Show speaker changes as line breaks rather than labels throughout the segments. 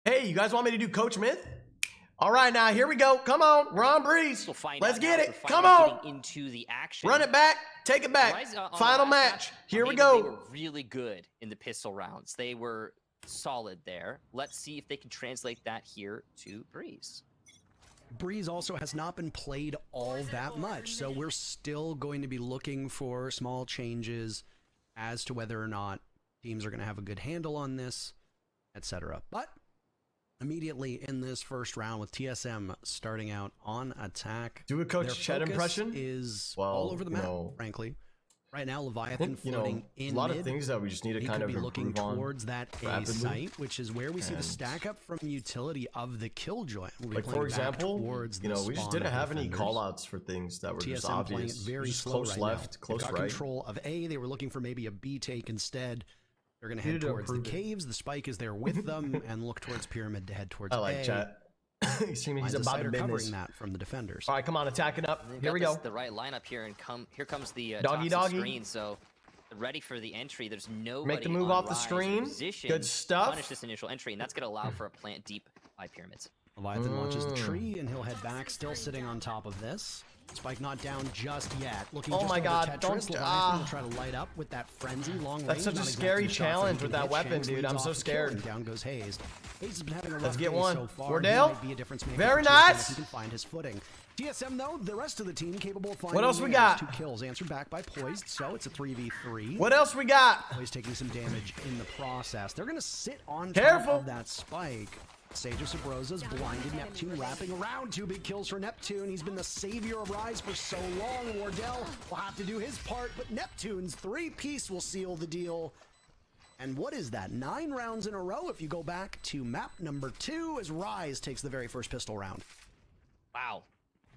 Hey, you guys want me to do Coach Myth? All right, now here we go. Come on, we're on Breeze.
We'll find
Let's
out
get
now
it.
as we're
Come
finally
on.
getting into the action.
Run it back. Take it back.
Rise, on the
Final
last
match. Here we
They
go.
were really good in the pistol rounds. They were solid there. Let's see if they can translate that here to Breeze.
Breeze also has not been played all that much, so we're still going to be looking for small changes as to whether or not teams are going to have a good handle on this, etc. But immediately in this first round with TSM starting out on attack,
Do a Coach Chet impression?
Is
well,
all over the map, frankly. Right now, Leviathan floating in
a lot
mid.
of things that we just need to kind of
be looking
improve on
towards that A site, which is where we see the stack up from utility of the Killjoy. We'll
like for example, we just didn't have any callouts for things that were just
TSM playing it
obvious.
very
Just
slow
close
right
left,
now.
close
They've got
right.
Control of A. They were looking for maybe a B take instead. They're going to head
Needed to
towards the
improve it.
caves. The spike is there with them, and look towards pyramid to head towards
I like
A.
Chet. He's
Finds a
about
sighter
to
covering
business.
that from the defenders.
All right, come on, attacking up.
And they've
Here
got
we
this-
go.
The right lineup here, and here comes the
Doggy,
toxic
doggy.
screen. So ready for the entry. There's nobody
Make the move
on
off the
Rise
screen.
position
Good
to
stuff.
Punish this initial entry, and that's going to allow for a plant deep by pyramids.
Leviathan launches the tree, and he'll head back, still sitting on top of this. Spike not down just yet. Looking
Oh
just
my
over
God,
Tetris.
don't-
Leviathan will try to light up with that frenzy long
That's
range.
such a
Not
scary
exactly shots that
challenge
he
with
can
that
hit.
weapon,
Shanks
dude.
leads
I'm
off
so
the kill,
scared.
and down goes Hayes. Hayes has been having a rough
Let's get
day
one.
so far.
Wardell?
He might be a difference maker
Very
for TSM
nice.
if he can find his footing. TSM though, the rest of the team capable of finding
What else we
winners.
got?
2 kills answered back by Poised, so it's a 3v3.
What else we got?
Poised taking some damage in the process. They're gonna sit on
Careful.
top of that spike. Sage of Sabrosa's blinded. Neptune wrapping around. 2 big kills for Neptune. He's been the savior of Rise for so long. Wardell will have to do his part, but Neptune's 3-piece will seal the deal. And what is that? 9 rounds in a row if you go back to map number 2 as Rise takes the very first pistol round.
Wow.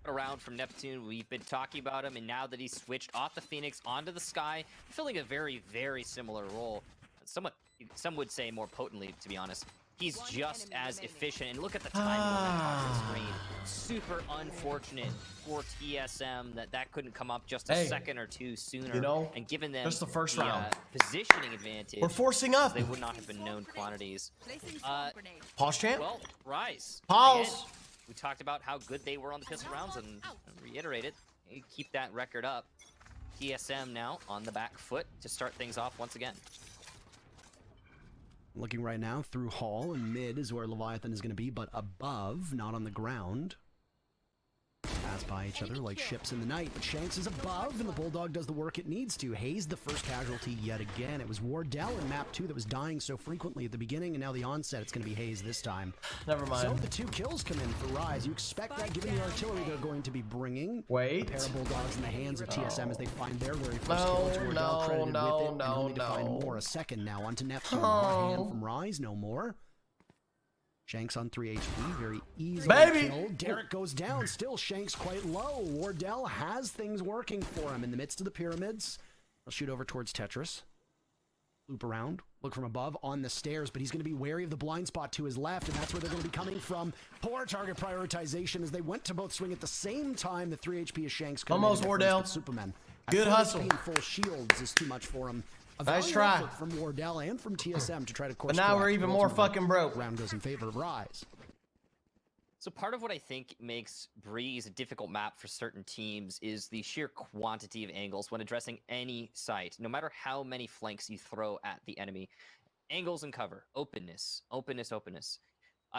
What a round from Neptune. We've been talking about him, and now that he's switched off the Phoenix onto the Sky, filling a very, very similar role. Some would say more potently, to be honest. He's just as efficient, and look at the timing on that toxic screen. Super unfortunate for TSM that couldn't come up just a second or two sooner.
You know,
and given them
just the first round.
Positioning advantage,
We're forcing up.
they would not have been known quantities.
Pause champ.
Well, Rise.
Pause.
Again, we talked about how good they were on the pistol rounds, and reiterate it. Keep that record up. TSM now on the back foot to start things off once again.
Looking right now through Hall, and mid is where Leviathan is going to be, but above, not on the ground. Pass by each other like ships in the night, but Shanks is above, and the Bulldog does the work it needs to. Hayes the first casualty yet again. It was Wardell in map 2 that was dying so frequently at the beginning, and now the onset, it's going to be Hayes this time.
Never mind.
So the 2 kills come in for Rise. You expect that given the artillery they're going to be bringing.
Wait.
A pair of Bulldogs in the hands of TSM as they find their very first
No,
kill. It's Wardell credited
no,
with it, and only to find
no.
more. A second now onto Neptune. Hard hand from Rise, no more. Shanks on 3 HP, very easy
Baby!
kill. Derek goes down, still Shanks quite low. Wardell has things working for him in the midst of the pyramids. He'll shoot over towards Tetris. Loop around, look from above on the stairs, but he's going to be wary of the blind spot to his left, and that's where they're going to be coming from. Poor target prioritization as they went to both swing at the same time. The 3 HP is Shanks.
Almost, Wardell.
Superman.
Good hustle.
And full shields is too much for him. A
Nice
valiant
try.
effort from Wardell and from TSM to try to course
But now we're
correct,
even
but
more
ultimately,
fucking broke.
Round goes in favor of Rise.
So part of what I think makes Breeze a difficult map for certain teams is the sheer quantity of angles when addressing any site. No matter how many flanks you throw at the enemy, angles and cover, openness, openness, openness.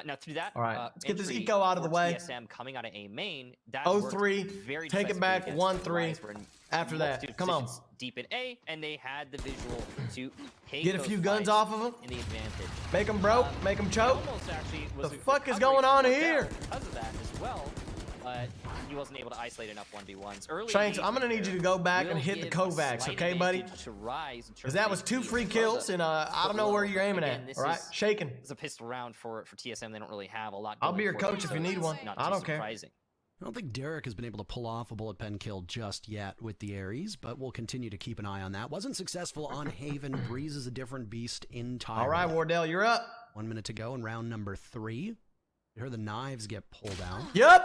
Now through that,
All right, let's get this
entry
eco out of the
for
way.
TSM coming out of A main, that
0-3,
worked very
take it
decisively
back,
against
1-3
Rise, where
after that.
multitude of
Come on.
positions deep in A, and they had the visual to take
Get a
those
few guns
fights
off of them.
in the advantage.
Make them broke. Make them choke.
Almost actually was
The
a
fuck is
recovery
going on
from Wardell
here?
because of that as well, but he wasn't able to isolate enough 1v1s. Early
Shanks, I'm
engagement
gonna need
there
you to go back and
will
hit the
give a
Kovacs,
slight
okay, buddy?
advantage to Rise in terms
Because that
of
was 2
HP.
free
It's
kills, and I don't know where you're aiming
Again,
at.
this
All right,
is-
shaking.
It's a pistol round for TSM. They don't really have a lot.
I'll
going
be your
for
coach
them,
if you
so
need
it's
one.
not
I
too
don't care.
surprising.
I don't think Derek has been able to pull off a bullet pen kill just yet with the Ares, but we'll continue to keep an eye on that. Wasn't successful on Haven. Breeze is a different beast entirely.
All right, Wardell, you're up.
1 minute to go in round number 3. You heard the knives get pulled out.
Yep.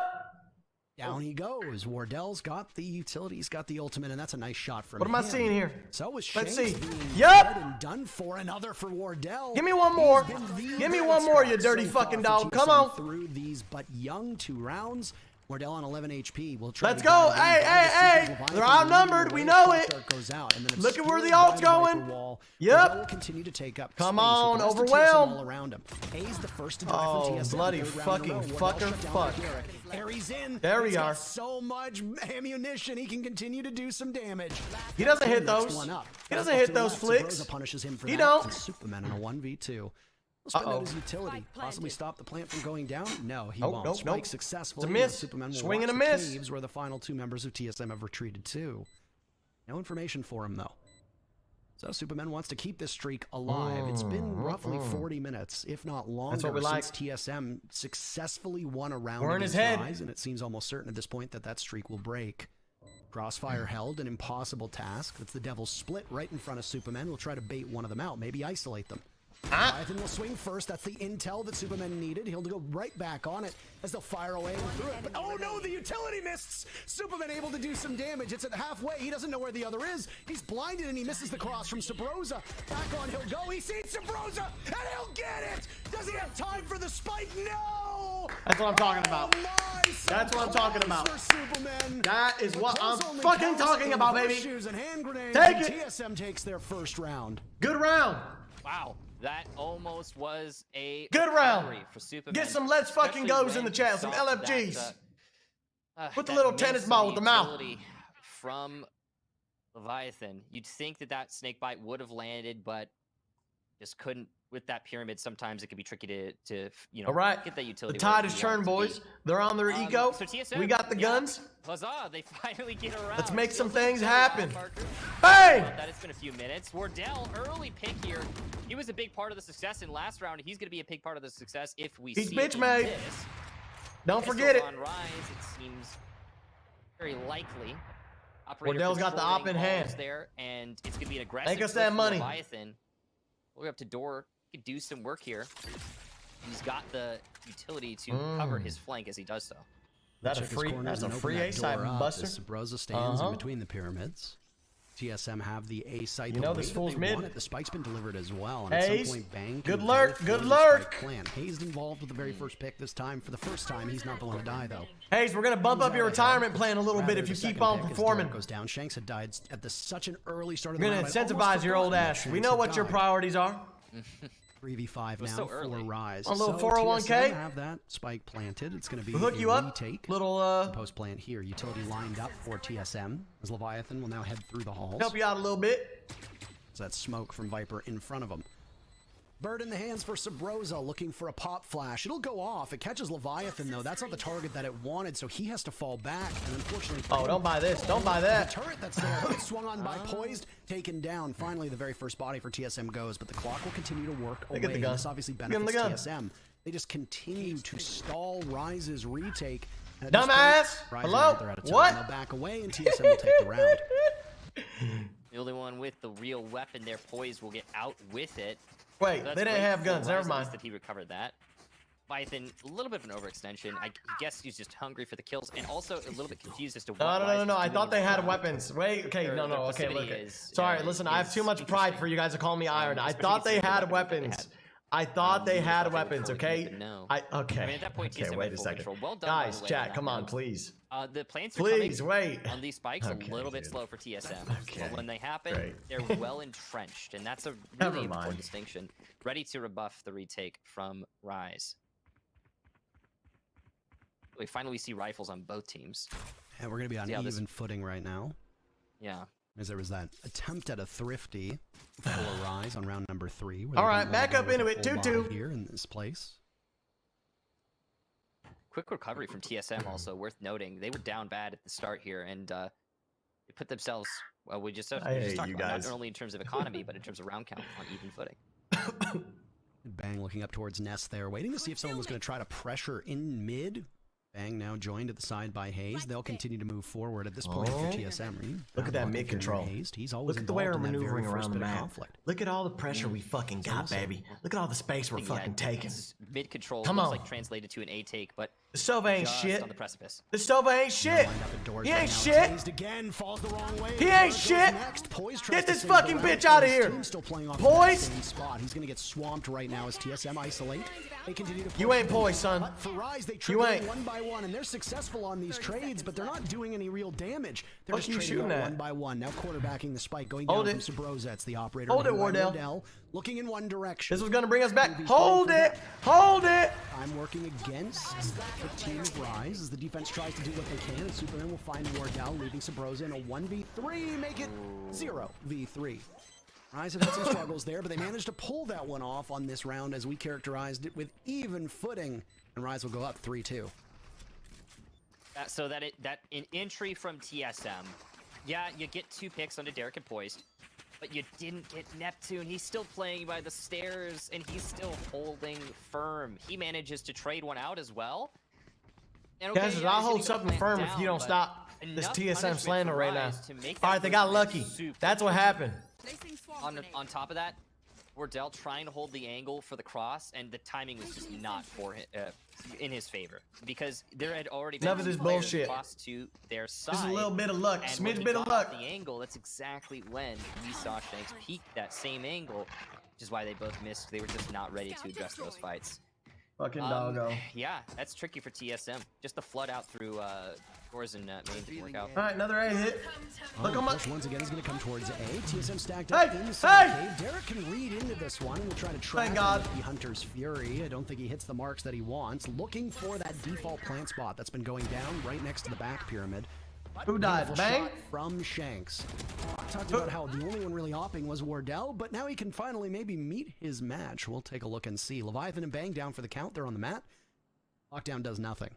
Down he goes. Wardell's got the utilities, got the ultimate, and that's a nice shot from him.
What am I seeing here?
So was
Let's
Shanks
see.
being
Yup.
dead and done for. Another for Wardell.
Give me one more.
He's been the
Give me
bright
one more, you
spot
dirty
so far
fucking
for
dog. Come
TSM
on.
Through these but young 2 rounds. Wardell on 11 HP. We'll try
Let's
to
go.
get him
Hey,
down.
hey,
The
hey.
Leviathan
They're outnumbered.
leading
We
the way.
know
Shot
it.
dart goes out, and then
Look at where the
obscured
ult's
by the
going.
Viper wall.
Yep.
Wardell will continue to take up
Come
space
on,
with the rest of
overwhelm.
TSM all around him. Hayes the first to die
Oh,
from TSM.
bloody
Third round in a
fucking
row.
fucker,
Wardell shut down by
fuck.
Garrick. Harry's in.
There we
He's got
are.
so much ammunition, he can continue to do some damage.
He doesn't hit
Next
those.
one up.
He doesn't
Off
hit
to the
those
left.
flicks.
Sabrosa punishes him for
He
that.
don't.
And Superman in a 1v2. Will spread out his utility. Possibly stop the plant from going down? No, he
Nope,
won't.
nope,
Spike
nope.
successful.
It's a miss.
Superman will
Swing and
watch
a
the
miss.
caves where the final 2 members of TSM have retreated to. No information for him, though. So Superman wants to keep this streak alive. It's been roughly 40 minutes, if not longer,
what we like.
since TSM successfully won a round
We're in his
against
head.
Rise, and it seems almost certain at this point that that streak will break. Crossfire held, an impossible task. That's the Devil's Split right in front of Superman. We'll try to bait one of them out, maybe isolate them. Leviathan will swing first. That's the intel that Superman needed. He'll go right back on it as they'll fire away and through it. But oh no, the utility missed! Superman able to do some damage. It's at halfway. He doesn't know where the other is. He's blinded and he misses the cross from Sabrosa. Back on he'll go. He sees Sabrosa and he'll get it! Does he have time for the spike? No!
That's what I'm talking about.
Oh, nice.
That's what I'm talking about.
For Superman.
That is what I'm
Close only
fucking
counts
talking
in
about, baby.
horseshoes and hand grenades,
Take
and
it.
TSM takes their first round.
Good round.
Wow, that almost was a
Good round.
recovery for Superman.
Get some let's fucking
Especially
goes in
when
the chat,
you
some
saw
LFGs. Put the
that
little
miss
tennis
of
ball with the mouth.
utility from Leviathan. You'd think that that snake bite would have landed, but just couldn't. With that pyramid, sometimes it can be tricky to you know,
All right.
get that
The
utility.
tide
where
has
you want
turned,
it to
boys.
be.
They're on their eco.
So TSM,
We got the
yeah.
guns.
Huzzah, they finally get around.
Let's make some
Feels like
things
so loud,
happen.
Parker.
Bang!
But that has been a few minutes. Wardell, early pick here. He was a big part of the success in last round. He's going to be a big part of the success if we
He's
see
bitch
it in
made.
this.
Don't
Pistols
forget it.
on Rise, it seems very likely.
Wardell's got the op in
controlling
hand.
balls there, and it's going to be an aggressive
Make us
push
that
from
money.
Leviathan. We're up to door. He could do some work here. He's got the utility to cover his flank as he does so.
That's a
Check his
free.
corners
That's a
and open
free
that
A side
door up
buster.
as Sabrosa stands
Uh-huh.
in between the pyramids. TSM have the A site.
You know
the
this
way that
fool's
they
mid.
want it. The spike's been delivered as well. And at
Hayes,
some point, Bang
good
can
lurk,
go
good
for the
lurk.
spike plan. Hayes involved with the very first pick this time. For the first time, he's not the one to die though.
Hayes, we're gonna bump up your
He's out ahead.
retirement plan a little bit
Rather,
if
the
you keep
second
on
pick as
performing.
Derek goes down. Shanks had died at such an early start of
We're
the
gonna
round. I'd almost
incentivize your old
forgotten that
ass. We
Shanks
know
had
what your
died.
priorities are.
3v5
was
now
so
for
early.
Rise.
A little
So
401k?
TSM have that spike planted. It's going to be
We'll hook
a
you up.
retake.
Little
Post plant here. Utility lined up for TSM as Leviathan will now head through the halls.
help you out a little bit.
So that smoke from Viper in front of him. Bird in the hands for Sabrosa, looking for a pop flash. It'll go off. It catches Leviathan, though. That's not the target that it wanted, so he has to fall back. And unfortunately,
Oh, don't buy this. Don't buy
the
that.
turret that's there, it's swung on by Poised, taken down. Finally, the very first body for TSM goes, but the clock will continue to work away.
Look at the gun.
This obviously
Look at the
benefits
gun.
TSM. They just continue to stall Rise's retake. And at this
Dumbass!
point, Rise
Hello?
are out there out of time.
What?
They'll back away, and TSM will take the round.
The only one with the real weapon there, Poised, will get out with it.
Wait,
So that's
they didn't
great
have
for
guns.
Rise,
Never
at
mind.
least that he recovered that. Leviathan, a little bit of an overextension. I guess he's just hungry for the kills, and also a little bit confused as to what
No,
Rise
no.
is
I
doing
thought
in
they
this
had
round.
weapons. Wait, okay,
Their
no. Okay,
proximity
look.
is-
Sorry, listen, I have
is
too much pride
interesting.
for you guys to call me Iron. I
especially
thought they
considering
had
the weapons that they
weapons. I thought they
You
had
thought they would
weapons,
probably
okay?
keep it, no.
Okay.
I mean, at that point,
Okay,
TSM
wait
had
a
full
second.
control. Well done, by
Guys,
the way,
chat,
on
come
that
on,
note.
please.
The plants are
Please,
coming
wait.
on these spikes
Okay,
a little bit
dude.
slow for TSM.
Okay,
But when they happen,
great.
they're well entrenched, and that's a
Never
really important
mind.
distinction. Ready to rebuff the retake from Rise. We see rifles on both teams.
And we're going to be on
Yeah,
even footing right now.
Yeah.
As there was that attempt at a thrifty for Rise on round number 3. where
All
they
right,
didn't
back
wanna
up
go with
into
a
it,
full
2-2.
body here in this place.
Quick recovery from TSM also worth noting. They were down bad at the start here, and they put themselves. Well, we just
I
talked
hate
about
you
not
guys.
only in terms of economy, but in terms of round count on even footing.
Bang looking up towards Nest there, waiting to see if someone was going to try to pressure in mid. Bang now joined at the side by Hayes. They'll continue to move forward at this point for TSM.
Look at that mid control.
He's always
Look at the way we're
involved in that very
maneuvering
first
around the
bit of
map.
conflict.
Look at all the pressure we fucking got, baby. Look at all the space we're fucking taking.
Mid control
Come
looks
on.
like translated to an A take, but
The Sova ain't
just
shit.
on the precipice.
The Sova ain't shit.
Lined up at doors
He
right
ain't
now.
shit.
Tased again, falls the wrong way.
He
Where
ain't
goes
shit.
next? Poise tries
Get
to
this
save
fucking
the
bitch
round,
outta
but his
here.
team's still playing off
Poise.
that same spot. He's gonna get swamped right now as TSM isolate. They continue to
You
push
ain't poised, son.
But for Rise, they
You
trigger
ain't.
one by one, and they're successful on these trades, but they're not doing any real damage. They're
What
just
you
trading
shooting
out
at?
one by one. Now quarterbacking the spike, going
Hold
down
it.
from Sabroza. It's the operator.
Hold it,
hitting by
Wardell.
looking in one direction.
This was gonna bring us back. Hold it. Hold it.
I'm working against the team of Rise as the defense tries to do what they can, and Superman will find Wardell, leaving Sabroza in a 1v3, make it 0v3. Rise have had some struggles there, but they managed to pull that one off on this round as we characterized it with even footing, and Rise will go up 3-2.
So that an entry from TSM, yeah, you get 2 picks onto Derek and Poised, but you didn't get Neptune. He's still playing by the stairs, and he's still holding firm. He manages to trade one out as well. And okay,
Guys,
yeah,
I'll
he's
hold
gonna
something
plant
firm
down,
if you don't
but
stop this
enough
TSM
punishment
slander
for
right now.
Rise to make
All
that
right, they got
first
lucky.
hit super
That's what happened.
on top of that, Wardell trying to hold the angle for the cross, and the timing was just not for him, in his favor, because there had already been
Enough of
two
this
players
bullshit.
across to their side.
Just a little bit of luck.
And when
Smidge
he
bit of
got
luck.
off the angle, that's exactly when we saw Shanks peek that same angle, which is why they both missed. They were just not ready to address those fights.
Fucking doggo.
Yeah, that's tricky for TSM. Just the flood out through doors and main didn't work out.
All right, another A hit. Look on my.
Push once again is going to come towards A. TSM stacked
Hey,
up inside
hey!
cave. Derek can read into this one and will try to track
Thank
him
God.
with the Hunter's Fury. I don't think he hits the marks that he wants. Looking for that default plant spot that's been going down right next to the back pyramid.
Who died?
Beautiful
Bang?
shot from Shanks. I talked about how the only one really hopping was Wardell, but now he can finally maybe meet his match. We'll take a look and see. Leviathan and Bang down for the count. They're on the mat. Lockdown does nothing.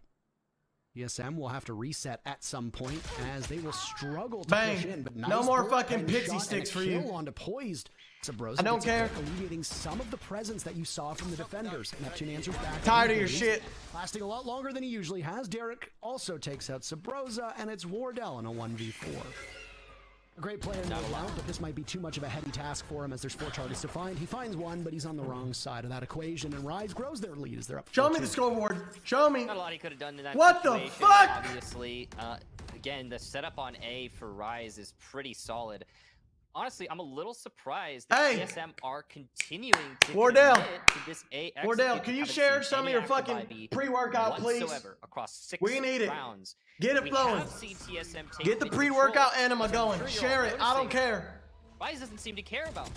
TSM will have to reset at some point as they will struggle to
Bang.
push in. But
No
nice
more
bullpen
fucking pixie
shot and
sticks
a
for you.
kill onto Poised. Sabroza
I don't
gets a
care.
pick, alleviating some of the presence that you saw from the defenders. Neptune answers back.
Tired of your
engaged,
shit.
Lasting a lot longer than he usually has. Derek also takes out Sabroza, and it's Wardell in a 1v4. A great player, no doubt, but this might be too much of a heavy task for him as there's 4 targets to find. He finds one, but he's on the wrong side of that equation, and Rise grows their lead as they're up.
Show me
4-2.
the scoreboard. Show me.
Not a lot he could have done in that
What the
situation,
fuck?
Obviously, again, the setup on A for Rise is pretty solid. Honestly, I'm a little surprised that
Hey!
TSM are continuing to
Wardell.
commit to this A.
Wardell, can you share some of your fucking pre-workout, please?
Whatsoever across 6
We need it.
rounds.
Get it
We
flowing.
have seen TSM take
Get the
mid
pre-workout
control,
enema
as I'm
going.
sure you're
Share
all
it. I don't
noticing.
care.
Rise doesn't seem to care about it.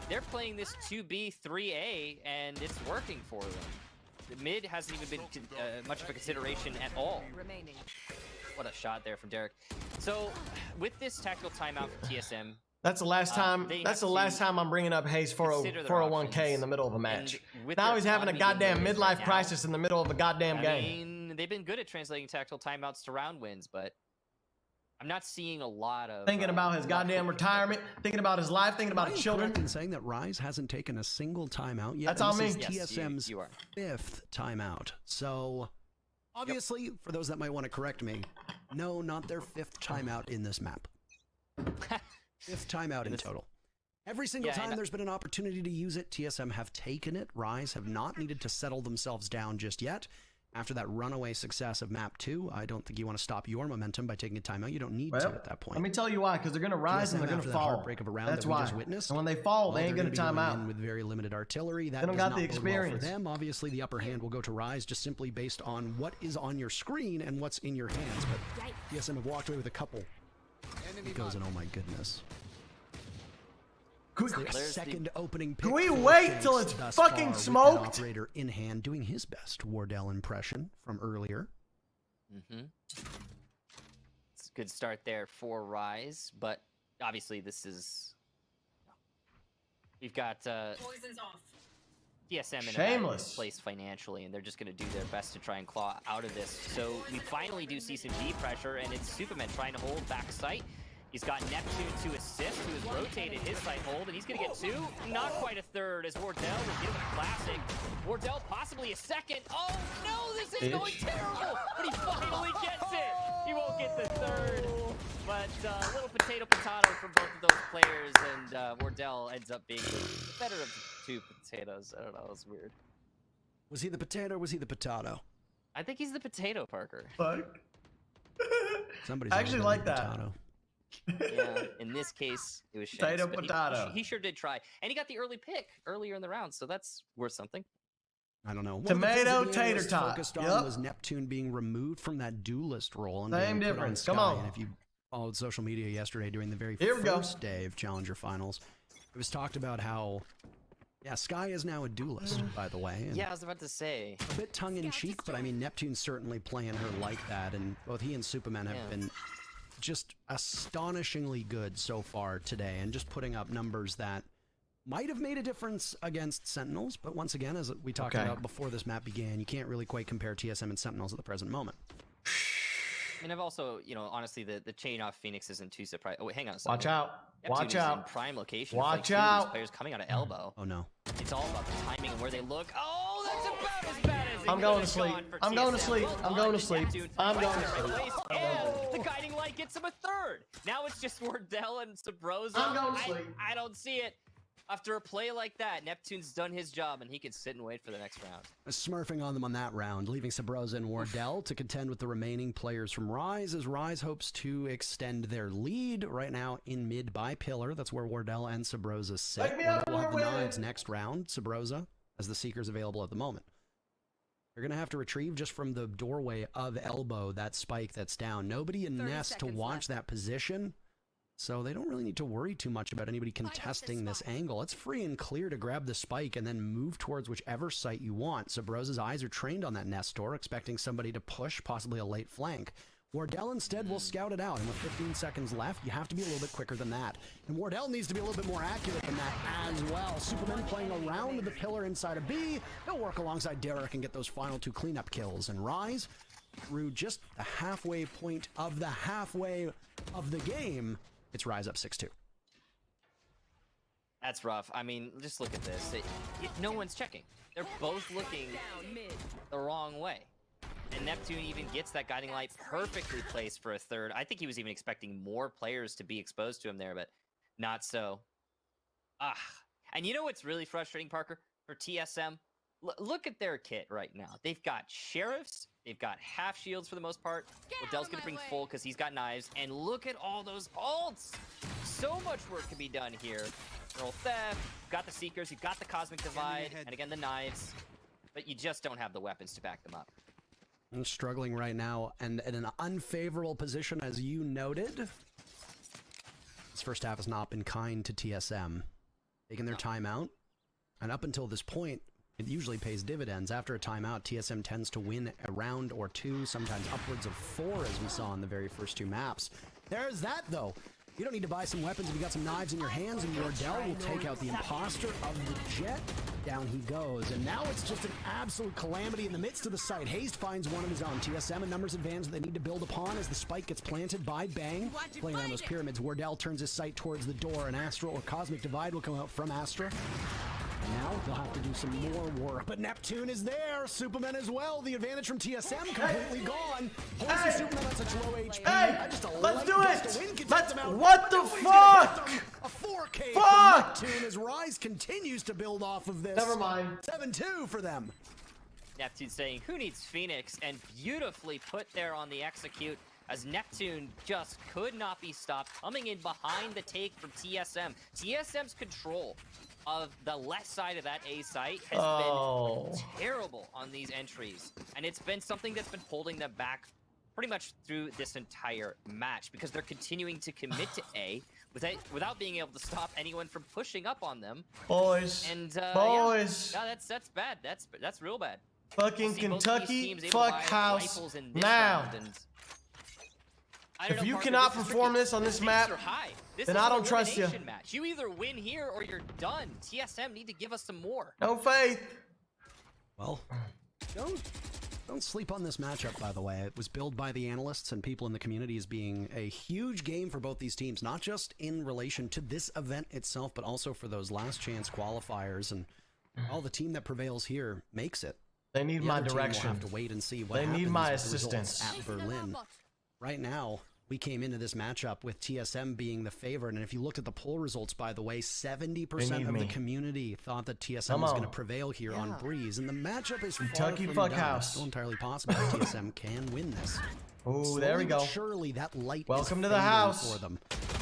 They're playing this 2B, 3A, and it's working for them. The mid hasn't even been much of a consideration at all. What a shot there from Derek. So, with this tactical timeout for TSM,
That's the last time.
they
That's
have
the last
to
time I'm bringing up Hayes
consider their
401k
options.
in the middle of a match.
And with
Now
their
he's having a
economy being
goddamn
where it is
midlife
right now,
crisis in the middle of a goddamn
I
game.
mean, they've been good at translating tactical timeouts to round wins, but I'm not seeing a lot of
Thinking about his goddamn retirement, thinking about his life, thinking about
Am I
his children.
correct in saying that Rise hasn't taken a single timeout yet?
That's
And
on
this
me.
is
Yes,
TSM's
you are.
5th timeout. So, obviously, for those that might want to correct me, no, not their 5th timeout in this map. 5th timeout in total. Every single
Yeah,
time
and-
there's been an opportunity to use it, TSM have taken it. Rise have not needed to settle themselves down just yet. After that runaway success of map 2, I don't think you want to stop your momentum by taking a timeout. You don't need to at that point.
Let me tell you why, because they're gonna rise and they're gonna
after that
fall.
heartbreak of a round
That's
that we
why.
just witnessed,
And when they fall, they
well,
ain't
they're
gonna
gonna
time
be going
out.
in with very limited artillery. That
They don't
does
got
not
the
bode well
experience.
for them. Obviously, the upper hand will go to Rise just simply based on what is on your screen and what's in your hands. But TSM have walked away with a couple. It goes in, oh my goodness.
Could,
Their second opening pick
Can we
for
wait
Shanks
till it's
thus
fucking
far, with that
smoked?
operator in hand doing his best Wardell impression from earlier.
It's a good start there for Rise, but obviously this is... We've got
Poison's off.
TSM in a
Shameless.
bad place financially, and they're just going to do their best to try and claw out of this. So we finally do see some D pressure, and it's Superman trying to hold back sight. He's got Neptune to assist, who has rotated his sight hold, and he's going to get 2, not quite a third, as Wardell will give him a classic. Wardell possibly a second. Oh no, this is going terrible! But he finds But a little potato from both of those players, and Wardell ends up being the better of the two potatoes. I don't know, it was weird.
Was he the potato or was he the potato?
I think he's the potato, Parker.
Fuck.
Somebody's
I actually like that.
potato.
Yeah, in this case, it was Shanks.
Potato,
but
potato.
He sure did try. And he got the early pick earlier in the round, so that's worth something.
I don't know.
Tomato tater tot.
Focused on was Neptune being removed from that duelist role and
Same
being put on
difference.
Sky.
Come on.
And if you followed social media yesterday during the very
Here we go.
first day of Challenger Finals, it was talked about how, yeah, Sky is now a duelist, by the way. And
yeah, I was about to say.
a bit tongue-in-cheek, but I mean, Neptune's certainly playing her like that, and both he and Superman have been just astonishingly good so far today, and just putting up numbers that might have made a difference against Sentinels, but once again, as we talked about before this map began, you can't really quite compare TSM and Sentinels at the present moment.
And I've also, you know, honestly, the chain off Phoenix isn't too surprising. Oh, wait, hang on a second.
Watch out.
Neptune
Watch
is
out.
in prime location.
Watch
like
out.
These players coming out of elbow.
Oh no.
It's all about the timing and where they look. Oh, that's about as bad as it
I'm going to
could've
sleep.
gone for
I'm going to
TSM.
sleep.
Well
I'm
done,
going to sleep.
Neptune.
I'm
Fights
going to
in
sleep.
place, and the guiding light gets him a third. Now it's just Wardell and Sabrosa.
I'm going to sleep.
I don't see it. After a play like that, Neptune's done his job, and he can sit and wait for the next round.
Smurfing on them on that round, leaving Sabrosa and Wardell to contend with the remaining players from Rise, as Rise hopes to extend their lead right now in mid by pillar. That's where Wardell and Sabrosa sit. Wardell will have the knives next round. Sabrosa, as the Seeker's available at the moment. They're going to have to retrieve just from the doorway of elbow that spike that's down. Nobody in Nest to watch that position. So they don't really need to worry too much about anybody contesting this angle. It's free and clear to grab the spike and then move towards whichever site you want. Sabrosa's eyes are trained on that nest door, expecting somebody to push, possibly a late flank. Wardell instead will scout it out, and with 15 seconds left, you have to be a little bit quicker than that. And Wardell needs to be a little bit more accurate than that as well. Superman playing around the pillar inside of B. He'll work alongside Derek and get those final two cleanup kills. And Rise, through just the halfway point of the halfway of the game, it's Rise up 6-2.
That's rough. I mean, just look at this. No one's checking. They're both looking the wrong way. And Neptune even gets that guiding light perfectly placed for a third. I think he was even expecting more players to be exposed to him there, but not so. And you know what's really frustrating, Parker, for TSM? Look at their kit right now. They've got Sheriffs. They've got half shields for the most part. Odell's going to bring full because he's got knives. And look at all those ults. So much work can be done here. Earl Theft, you've got the Seekers, you've got the Cosmic Divide, and again, the knives. But you just don't have the weapons to back them up.
I'm struggling right now, and in an unfavorable position, as you noted. This first half has not been kind to TSM. Taking their timeout. And up until this point, it usually pays dividends. After a timeout, TSM tends to win a round or two, sometimes upwards of 4, as we saw in the very first two maps. There's that, though. You don't need to buy some weapons if you got some knives in your hands, and Wardell will take out the imposter of the Jet. Down he goes, and now it's just an absolute calamity in the midst of the site. Haste finds one of his own. TSM and numbers advantage they need to build upon as the spike gets planted by Bang. Playing around those pyramids, Wardell turns his sight towards the door, and Astra or Cosmic Divide will come out from Astra. And now they'll have to do some more work. But Neptune is there. Superman as well. The advantage from TSM completely gone. Holy Superman on such low HP.
Let's do it. What the fuck?
A 4K
Fuck!
from Neptune as Rise continues to build off of this.
Never mind.
7-2 for them.
Neptune saying, who needs Phoenix? And beautifully put there on the execute as Neptune just could not be stopped. Coming in behind the take from TSM. TSM's control of the left side of that A site has been terrible on these entries. And it's been something that's been holding them back pretty much through this entire match because they're continuing to commit to A without being able to stop anyone from pushing up on them.
Boys.
And
boys.
Yeah, that's bad. That's real bad.
Fucking Kentucky, fuck house now. If you cannot perform this on this map, then I don't trust you.
Match. You either win here or you're done. TSM need to give us some more.
No faith.
Well, don't sleep on this matchup, by the way. It was billed by the analysts and people in the community as being a huge game for both these teams, not just in relation to this event itself, but also for those last chance qualifiers. And all the team that prevails here makes it.
They need my direction.
We'll have to wait and see what
they
happens
need my
with the results
assistance
at Berlin. Right now, We came into this matchup with TSM being the favorite, and if you looked at the poll results, by the way, 70% of the community thought that TSM was going to prevail here on Breeze, and the matchup is
Kentucky
far from done.
Fuckhouse.
It's still entirely possible that TSM can win this.
Oh, there we go.
Surely that light
Welcome
is
to the house.
for them.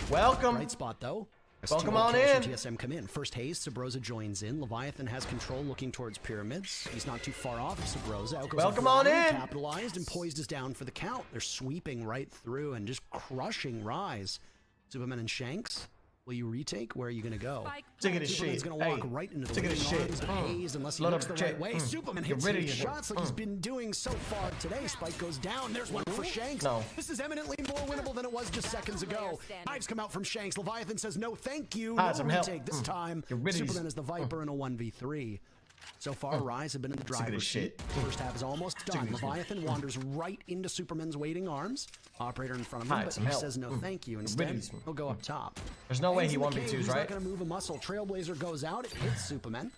Welcome.
Bright spot though.
Welcome on in.
TSM come in. First haze, Sabrosa joins in. Leviathan has control looking towards pyramids. He's not too far off of Sabrosa.
Welcome on in.
Capitalized and poised is down for the count. They're sweeping right through and just crushing Rise. Superman and Shanks, will you retake? Where are you going to go?
Take it as
Superman's
shit.
going to walk right into the
take it as shit.
arms of Haze unless he
Load
looks
up
the right
check.
way. Superman
Get
hits
rid of
his
your-
shots like he's been doing so far today. Spike goes down. There's one for Shanks.
No.
This is eminently more winnable than it was just seconds ago. Knives come out from Shanks. Leviathan says no thank you.
Ah,
No
some help.
retake this time.
Get rid of these-
Superman is the Viper in a 1v3. So far, Rise have been in the
Sick of
driver's
this
seat.
shit.
First half is almost done. Leviathan wanders right into Superman's waiting arms. Operator in front of him,
Hide
but
some
he
help.
says no thank you.
rid of
Instead,
these-
he'll go up top.
There's no way
Hangs
he
in the
1v2s,
cave. He's
right?
not going to move a muscle. Trailblazer goes out. It hits Superman.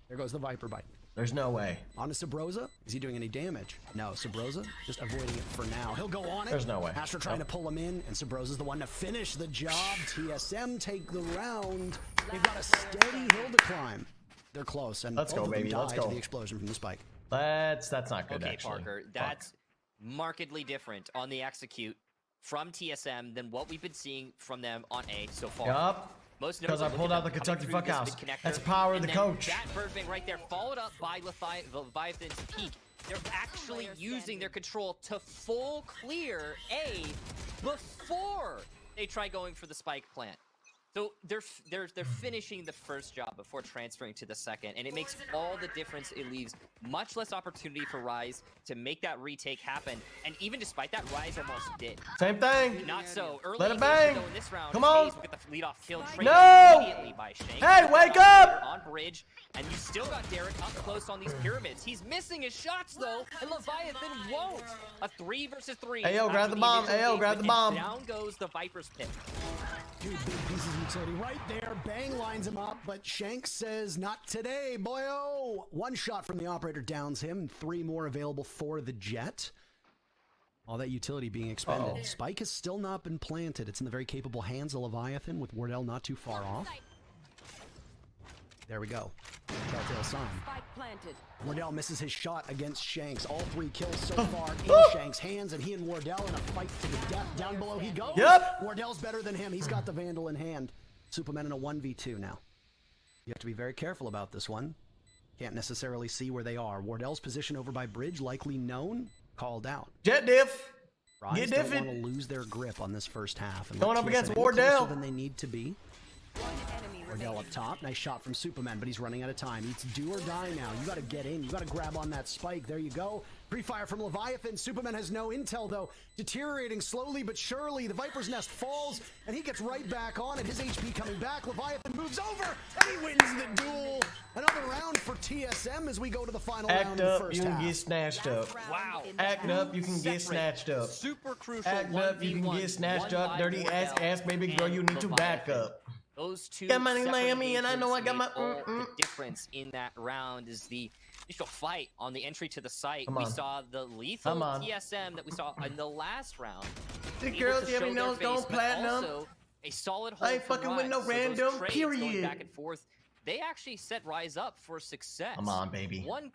There goes the Viper bite.
There's no way.
On to Sabrosa. Is he doing any damage? No, Sabrosa just avoiding it for now. He'll go on it.
There's no way.
Astra trying to pull him in, and Sabrosa's the one to finish the job. TSM take the round. They've got a steady hill to climb. They're close, and
Let's
both
go,
of them
baby. Let's
died to
go.
the explosion from the spike.
That's not good,
Okay,
actually.
Parker,
Fuck.
that's markedly different on the execute from TSM than what we've been seeing from them on A so far.
Yup.
Most
Because I
notably,
pulled
look
out
at
the
them coming
Kentucky
through this
Fuckhouse.
mid-connector,
That's the power of
and
the
then
coach.
That birdbang right there, followed up by Leviathan's peak. They're actually using their control to full clear A before they try going for the spike plant. So they're finishing the first job before transferring to the second, and it makes all the difference. It leaves much less opportunity for Rise to make that retake happen, and even despite that, Rise almost did.
Same thing.
Not so. Early
Let it
engagement,
bang.
though, in this round,
Come on.
Hayes will get the lead-off kill traded
No.
immediately by Shank.
Hey, wake up.
On bridge, and you still got Derek up close on these pyramids. He's missing his shots though, and Leviathan won't. A 3 versus 3.
Hey, yo, grab
after
the bomb.
initial
Hey, yo, grab the
engagement,
bomb.
and down goes the Viper's pit.
Dude, big pieces of utility right there. Bang lines him up, but Shanks says, not today, boyo. One shot from the operator downs him. 3 more available for the Jet. All that utility being expended.
Uh-oh.
Spike has still not been planted. It's in the very capable hands of Leviathan, with Wardell not too far off. There we go. Telltale sign.
Spike planted.
Wardell misses his shot against Shanks. All 3 kills so far in Shanks' hands, and he and Wardell in a fight to the death. Down below he goes.
Yep.
Wardell's better than him. He's got the Vandal in hand. Superman in a 1v2 now. You have to be very careful about this one. Can't necessarily see where they are. Wardell's position over by bridge, likely known, called out.
Jet diff.
Rise
Get
don't
diffed.
want to lose their grip on this first half. And
Going
let
up against
TSM
Wardell.
closer than they need to be.
One enemy
Wardell
remaining.
up top. Nice shot from Superman, but he's running out of time. It's do or die now. You got to get in. You got to grab on that spike. There you go. Pre-fire from Leviathan. Superman has no intel, though. Deteriorating slowly but surely. The Viper's Nest falls, and he gets right back on it. His HP coming back. Leviathan moves over, and he wins the duel. Another round for TSM as we go to the final round
Act
of the
up,
first
you can
half.
get snatched up.
Wow.
Act up, you can get snatched up.
Super crucial.
Act up, you can
1v1,
get snatched
won
up.
by
Dirty ass,
Wardell
ass baby girl,
and
you need to back
Leviathan.
up.
Those two
Got money
separate
laying me, and I know I got
engagements
my-
made all the difference in that round is the initial fight on the entry to the site.
Come
We
on.
saw the lethal
Come on.
TSM that we saw in the last round.
The
able
girls
to
give me
show their
nose going
face, but
platinum.
also a solid hold
I ain't
from
fucking with no
Rise. So those
random,
trades going
period.
back and forth, they actually set Rise up for success.
Come on, baby.
One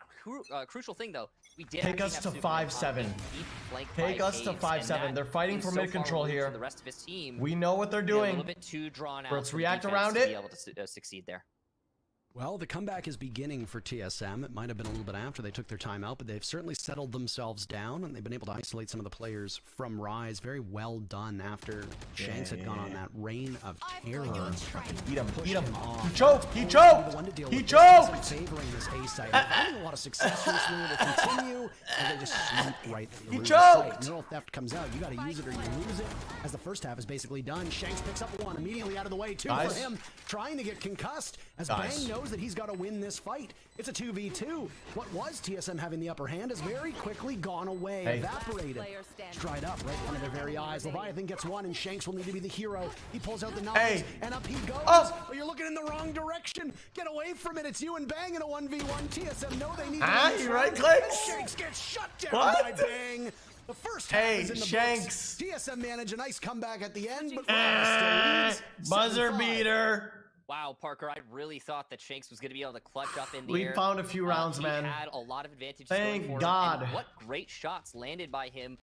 crucial thing though, we did
Take
actually
us
have
to
Superman
5-7.
being deep flanked
Take
by
us to
Hayes,
5-7.
and
They're fighting
that
for
is so
mid
far
control
removed
here.
from the rest of his team.
We know what they're
A
doing.
little bit too drawn out.
Let's
for
react
defense
around
to
it.
Be able to succeed there.
Well, the comeback is beginning for TSM. It might have been a little bit after they took their time out, but they've certainly settled themselves down, and they've been able to isolate some of the players from Rise. Very well done after Shanks had gone on that reign of terror.
Eat him, eat him.
off.
He choked, he
The
choked,
one to deal
he
with.
choked.
TSM favoring this A site. They're having a lot of success recently. They continue, and they just sweep right through
He
the
choked.
site. Neural theft comes out. You got to use it or you lose it. As the first half is basically done, Shanks picks up one immediately out of the way. Two
Guys.
for him, trying to get concussed. As
Guys.
Bang knows that he's got to win this fight. It's a 2v2. What was TSM having the upper hand has very quickly gone away,
Hey.
evaporated.
Player standing.
Dried up right in front of their very eyes. Leviathan gets one, and Shanks will need to be the hero. He pulls out the knives,
Hey.
and up he goes.
Oh.
But you're looking in the wrong direction. Get away from it. It's you and Bang in a 1v1. TSM know they need
Ah,
to win this
he
round,
right-clicks.
and Shanks gets shut down
What?
by Bang. The first First half
Hey,
is in the
Shanks.
books. TSM managed a nice comeback at the end, but Ronald still leads
Buzzer
7-5.
beater.
Wow, Parker, I really thought that Shanks was going to be able to clutch up in the
We
air.
found a few rounds,
he
man.
had a lot of advantages
Thank
going for him.
God.
And what great shots landed by him